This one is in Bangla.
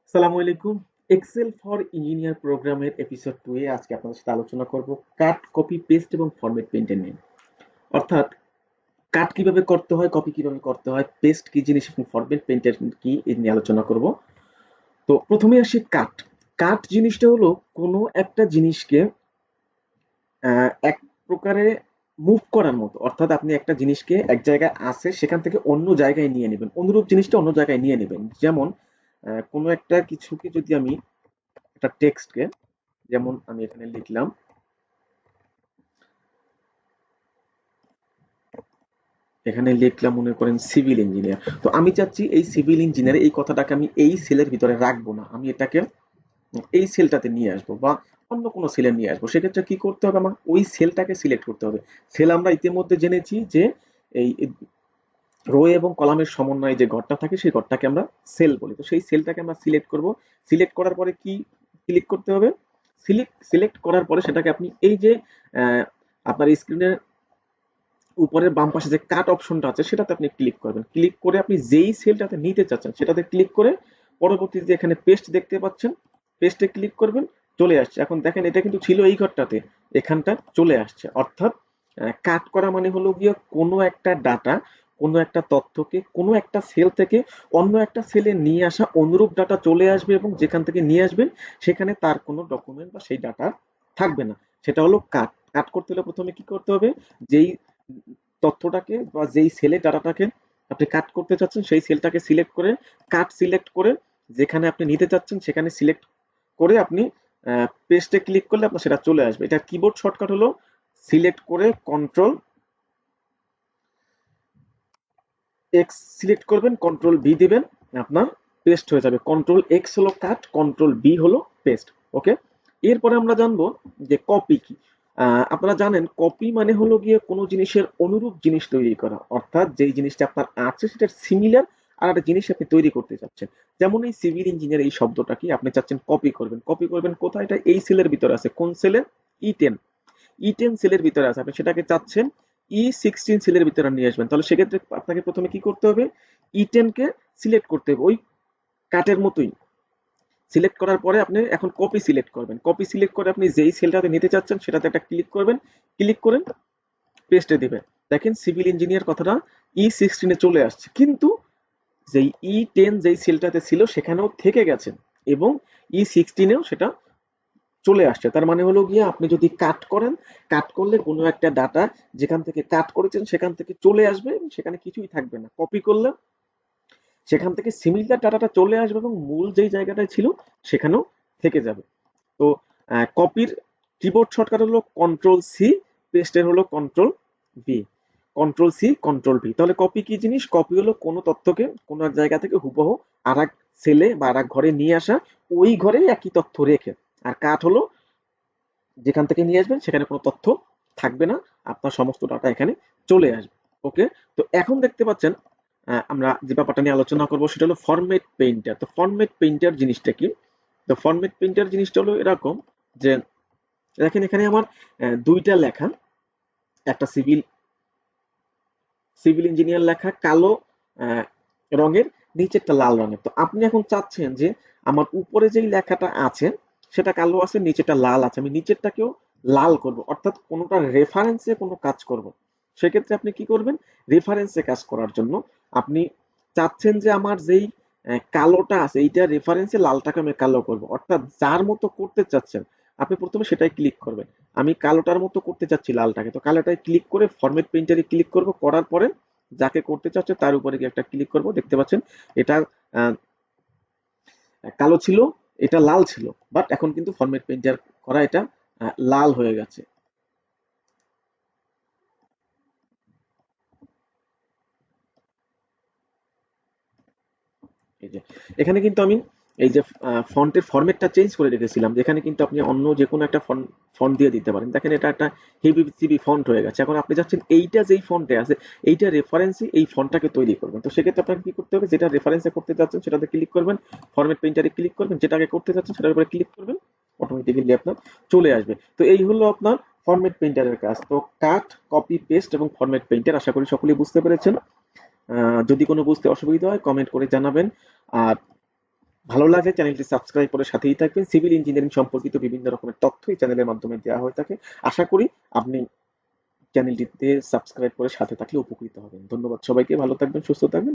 আসসালামু আলাইকুম। এক্সেল ফর ইঞ্জিনিয়ার প্রোগ্রামের এপিসোড 2 এ আজকে আপনাদের সাথে আলোচনা করব কাট, কপি, পেস্ট এবং ফরম্যাট পেইন্টার নিয়ে। অর্থাৎ কাট কিভাবে করতে হয়, কপি কিভাবে করতে হয়, পেস্ট কি জিনিস এবং ফরম্যাট পেইন্টার কি এই নিয়ে আলোচনা করব। তো প্রথমে আসি কাট। কাট জিনিসটা হলো কোনো একটা জিনিসকে এক প্রকারে মুভ করার মতো। অর্থাৎ আপনি একটা জিনিসকে এক জায়গায় আছে সেখান থেকে অন্য জায়গায় নিয়ে নেবেন। অনুরূপ জিনিসটা অন্য জায়গায় নিয়ে নেবেন। যেমন কোনো একটা কিছুকে যদি আমি একটা টেক্সটকে, যেমন আমি এখানে লিখলাম, মনে করেন সিভিল ইঞ্জিনিয়ার। তো আমি চাচ্ছি এই সিভিল ইঞ্জিনিয়ার এই কথাটাকে আমি এই সেলের ভিতরে রাখবো না, আমি এটাকে এই সেলটাতে নিয়ে আসবো বা অন্য কোনো সেলে নিয়ে আসবো। সেক্ষেত্রে কি করতে হবে, আমার ওই সেলটাকে সিলেক্ট করতে হবে। সেল আমরা ইতিমধ্যে জেনেছি যে এই রো এবং কলামের সমন্বয়ে যে ঘরটা থাকে সেই ঘরটাকে আমরা সেল বলি। তো সেই সেলটাকে আমরা সিলেক্ট করব। সিলেক্ট করার পরে কি ক্লিক করতে হবে, সিলেক্ট করার পরে সেটাকে আপনি এই যে আহ, আপনার স্ক্রিনের উপরের বাম পাশে যে কাট অপশনটা আছে সেটাতে আপনি ক্লিক করবেন। ক্লিক করে আপনি যেই সেলটাতে নিতে চাচ্ছেন সেটাতে ক্লিক করে পরবর্তীতে এখানে পেস্ট দেখতে পাচ্ছেন, পেস্টে ক্লিক করবেন, চলে আসছে। এখন দেখেন এটা কিন্তু ছিল এই ঘরটাতে, এখানটা চলে আসছে। অর্থাৎ কাট করা মানে হলো গিয়ে কোনো একটা ডাটা, কোনো একটা তথ্যকে কোনো একটা সেল থেকে অন্য একটা সেলে নিয়ে আসা, অনুরূপ ডাটা চলে আসবে এবং যেখান থেকে নিয়ে আসবেন সেখানে তার কোনো ডকুমেন্ট বা সেই ডাটা থাকবে না। সেটা হলো কাট। কাট করতে হলে প্রথমে কি করতে হবে, যেই তথ্যটাকে বা যেই সেলে ডাটাটাকে আপনি কাট করতে চাচ্ছেন সেই সেলটাকে সিলেক্ট করে, কাট সিলেক্ট করে যেখানে আপনি নিতে চাচ্ছেন সেখানে সিলেক্ট করে আপনি পেস্টে ক্লিক করলে আপনার সেটা চলে আসবে। এটা কিবোর্ড শর্টকাট হলো সিলেক্ট করে কন্ট্রোল এক্স সিলেক্ট করবেন, কন্ট্রোল ভি দিবেন, আপনার পেস্ট হয়ে যাবে। কন্ট্রোল এক্স হলো কাট, কন্ট্রোল বি হলো পেস্ট। ওকে, এরপরে আমরা জানবো যে কপি কি। আপনারা জানেন কপি মানে হলো গিয়ে কোনো জিনিসের অনুরূপ জিনিস তৈরি করা। অর্থাৎ যেই জিনিসটা আপনার আছে সেটার সিমিলার আর একটা জিনিস আপনি তৈরি করতে চাচ্ছেন। যেমন এই সিভিল ইঞ্জিনিয়ার এই শব্দটা কি আপনি চাচ্ছেন কপি করবেন। কপি করবেন কোথায়, এটা এই সেলের ভিতরে আছে। কোন সেলের? ই10। ই10 সেলের ভিতরে আছে, আপনি সেটাকে চাচ্ছেন ই16 সেলের ভিতরে নিয়ে আসবেন। তাহলে সেক্ষেত্রে আপনাকে প্রথমে কি করতে হবে, ই10 কে সিলেক্ট করতে হবে ওই কাটের মতোই। সিলেক্ট করার পরে আপনি এখন কপি সিলেক্ট করবেন। কপি সিলেক্ট করে আপনি যেই সেলটাতে নিতে চাচ্ছেন সেটাতে একটা ক্লিক করবেন, ক্লিক করে পেস্টে দিবেন। দেখেন সিভিল ইঞ্জিনিয়ার কথাটা ই16 এ চলে আসছে, কিন্তু যেই ই10 যেই সেলটাতে ছিল সেখানেও থেকে গেছে এবং ই16এও সেটা চলে আসছে। তার মানে হলো গিয়ে আপনি যদি কাট করেন, কাট করলে কোনো একটা ডাটা যেখান থেকে কাট করেছেন সেখান থেকে চলে আসবে এবং সেখানে কিছুই থাকবে না। কপি করলে সেখান থেকে সিমিলার ডাটাটা চলে আসবে এবং মূল যেই জায়গাটায় ছিল সেখানেও থেকে যাবে। তো কপির কিবোর্ড শর্টকাট হলো কন্ট্রোল সি, পেস্টের হলো control V. Control C control V. তাহলে কপি কি জিনিস? কপি হলো কোনো তথ্যকে কোনো এক জায়গা থেকে হুবহু আর এক সেলে বা আর এক ঘরে নিয়ে আসা, ওই ঘরে একই তথ্য রেখে। আর কাট হলো যেখান থেকে নিয়ে আসবেন সেখানে কোনো তথ্য থাকবে না, আপনার সমস্ত ডাটা এখানে চলে আসবে। ওকে, তো এখন দেখতে পাচ্ছেন আমরা যে ব্যাপারটা নিয়ে আলোচনা করবো সেটা হলো ফরম্যাট পেইন্টার। তো ফরম্যাট পেইন্টার জিনিসটা কি? তো ফরম্যাট পেইন্টার জিনিসটা হলো এরকম যে দেখেন এখানে আমার দুইটা লেখা, একটা সিভিল সিভিল ইঞ্জিনিয়ার লেখা কালো আহ, রঙের, নিচেরটা লাল রঙের। তো আপনি এখন চাচ্ছেন যে আমার উপরে যেই লেখাটা আছে সেটা কালো আছে, নিচেরটা লাল আছে, আমি নিচেরটাকেও লাল করব। অর্থাৎ কোনোটা রেফারেন্সে কোনো কাজ করব। সেক্ষেত্রে আপনি কি করবেন, রেফারেন্সে কাজ করার জন্য আপনি চাচ্ছেন যে আমার যেই কালোটা আছে এইটা রেফারেন্সে লালটাকে আমি কালো করব। অর্থাৎ যার মতো করতে চাচ্ছেন আপনি প্রথমে সেটাই ক্লিক করবেন। আমি কালোটার মতো করতে চাচ্ছি লালটাকে, তো কালোটায় ক্লিক করে ফরম্যাট পেইন্টারে ক্লিক করব। করার পরে যাকে করতে চাচ্ছে তার উপরে গিয়ে একটা ক্লিক করব। দেখতে পাচ্ছেন এটা আহ, কালো ছিল, এটা লাল ছিল, বাট এখন কিন্তু ফরম্যাট পেইন্টার করা এটা লাল হয়ে গেছে। এই যে এখানে কিন্তু আমি এই যে ফন্টের ফরম্যাটটা চেঞ্জ করে রেখেছিলাম, যেখানে কিন্তু আপনি অন্য যে কোনো একটা ফন্ট দিয়ে দিতে পারেন। দেখেন এটা একটা হেভি সিবি ফন্ট হয়ে গেছে। এখন আপনি চাচ্ছেন এইটা যেই ফন্টে আছে এইটা রেফারেন্সে এই ফন্টটাকে তৈরি করবেন। তো সেক্ষেত্রে আপনাকে কি করতে হবে, যেটা রেফারেন্সে করতে চাচ্ছেন সেটাতে ক্লিক করবেন, ফরম্যাট পেইন্টারে ক্লিক করবেন, যেটাকে করতে চাচ্ছেন সেটার উপরে ক্লিক করবেন, অটোমেটিক্যালি আপনার চলে আসবে। তো এই হলো আপনার ফরম্যাট পেইন্টারের কাজ। তো কাট, কপি, পেস্ট এবং ফরম্যাট পেইন্টার আশা করি সকলেই বুঝতে পেরেছেন। যদি কোনো বুঝতে অসুবিধা হয় কমেন্ট করে জানাবেন। আর ভালো লাগলে চ্যানেলটি সাবস্ক্রাইব করে সাথেই থাকবেন। সিভিল ইঞ্জিনিয়ারিং সম্পর্কিত বিভিন্ন রকমের তথ্য এই চ্যানেলের মাধ্যমে দেওয়া হয়ে থাকে। আশা করি আপনি চ্যানেলটিতে সাবস্ক্রাইব করে সাথে থাকলে উপকৃত হবেন। ধন্যবাদ সবাইকে, ভালো থাকবেন, সুস্থ থাকবেন।